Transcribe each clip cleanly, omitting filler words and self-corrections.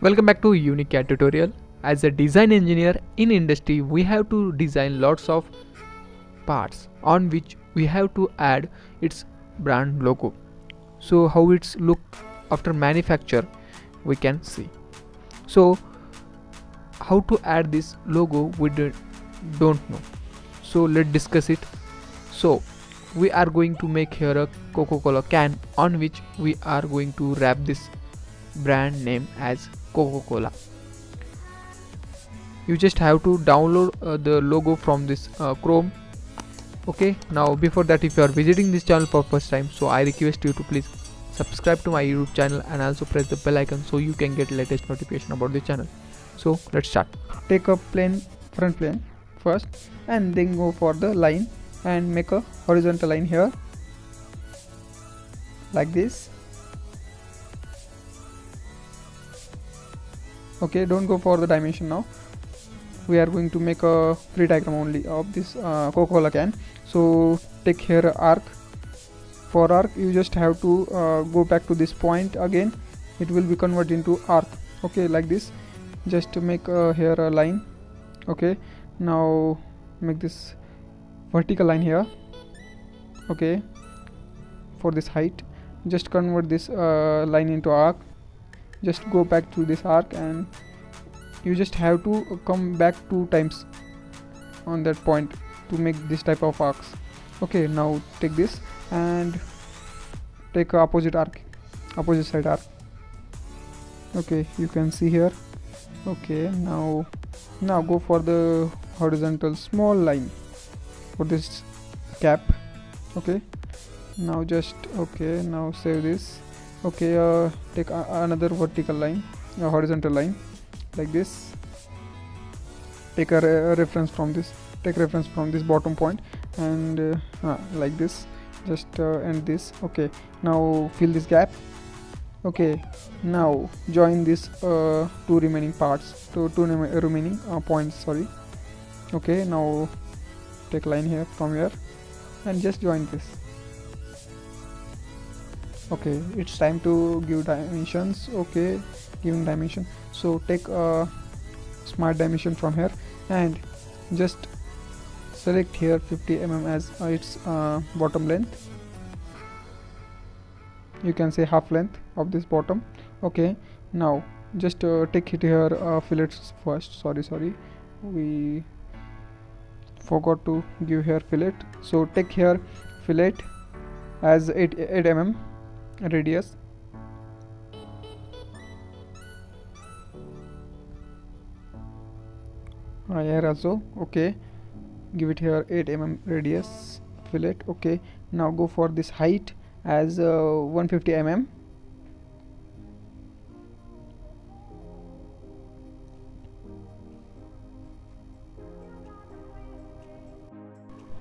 Welcome back to UniCAD tutorial. As a design engineer in industry, we have to design lots of parts on which we have to add its brand logo. So how it's look after manufacture we can see. So how to add this logo we don't know. So let's discuss it. So we are going to make here a Coca-Cola can on which we are going to wrap this brand name as Coca-Cola. You just have to download the logo from this Chrome. Okay, now before that, if you are visiting this channel for first time, so I request you to please subscribe to my YouTube channel and also press the bell icon so you can get latest notification about the channel. So let's start. Take a front plane first and then go for the line and make a horizontal line here like this. Okay, don't go for the dimension now. We are going to make a free diagram only of this Coca-Cola can. So take here arc. For arc you just have to go back to this point again. It will be converted into arc. Okay, like this. Just to make here a line. Okay, now make this vertical line here. Okay, for this height just convert this line into arc. Just go back to this arc and you just have to come back 2 times on that point to make this type of arcs. Okay, now take this and take a opposite side arc. Okay, you can see here. Okay, now go for the horizontal small line for this cap. Okay, now just now save this. Okay, take another vertical line, a horizontal line like this. Take a reference from this. Take reference from this bottom point and like this. Just end this. Okay, now fill this gap. Okay, now join these 2 remaining parts to 2 remaining points. Sorry. Okay, now take line here from here and just join this. Okay, it's time to give dimensions. Okay, giving dimension. So take a smart dimension from here and just select here 50 mm as its bottom length. You can say half length of this bottom. Okay, now just take it here fillets first. Sorry, we forgot to give here fillet. So take here fillet as 8 mm radius. Here also. Okay, give it here 8 mm radius fillet. Okay, now go for this height as 150 mm.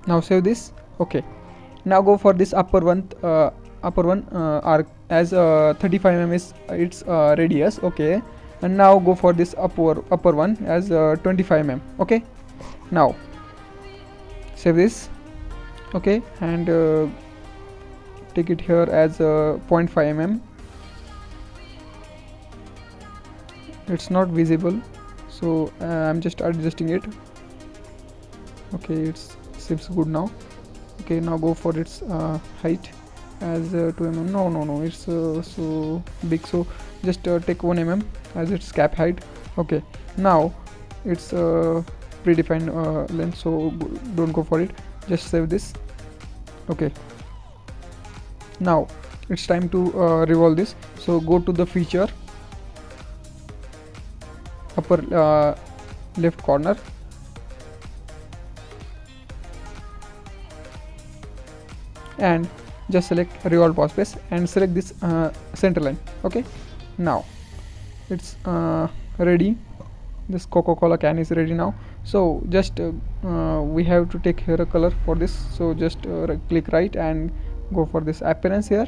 Now save this. Okay, now go for this upper one arc as 35 mm is its radius. Okay, and now go for this upper one as 25 mm. Okay, now save this. Okay, and take it here as 0.5 mm. It's not visible, so I'm just adjusting it. Okay, it seems good now. Okay, now go for its height as 2 mm. No, it's so big, so just take 1 mm as its cap height. Okay, now it's predefined length, so don't go for it. Just save this. Okay, now it's time to revolve this. So go to the feature, upper left corner, and just select revolve boss base and select this center line. Okay, now it's ready. This Coca-Cola can is ready now. So just we have to take here a color for this. So just click right and go for this appearance here,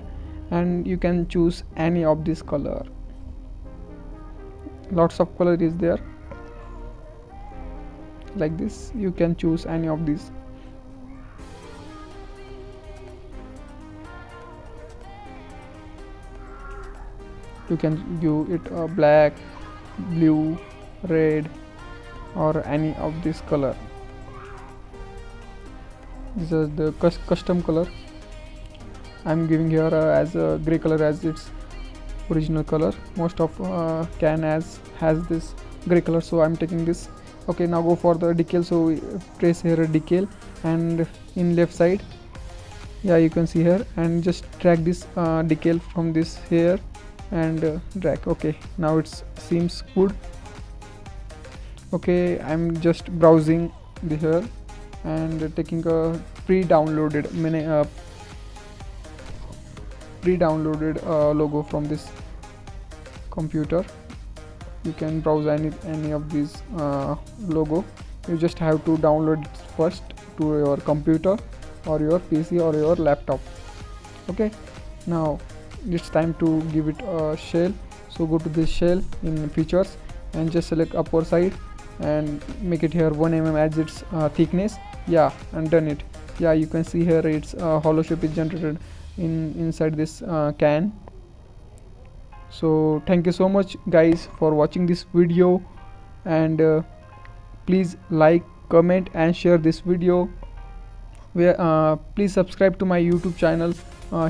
and you can choose any of this color. Lots of color is there like this. You can choose any of these. You can give it a black, blue, red, or any of this color. This is the custom color. I'm giving here as a gray color as its original color. Most of can has this gray color, so I'm taking this. Okay, now go for the decal. So we press here a decal, and in left side, yeah, you can see here, and just drag this decal from this here and drag. Okay, now it seems good. Okay, I'm just browsing the here and taking a pre-downloaded logo from this computer. You can browse any of these logo. You just have to download it first to your computer or your PC or your laptop. Okay, now it's time to give it a shell. So go to this shell in features and just select upper side and make it here 1 mm as its thickness. Yeah, and done it. Yeah, you can see here its hollow shape is generated inside this can. So thank you so much guys for watching this video, and please like, comment and share this video. Please subscribe to my YouTube channel.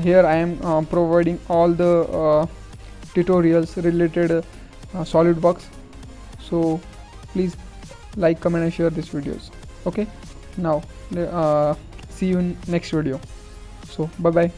Here I am providing all the tutorials related SolidWorks. So please like, comment and share these videos. Okay, now see you in next video. So bye bye.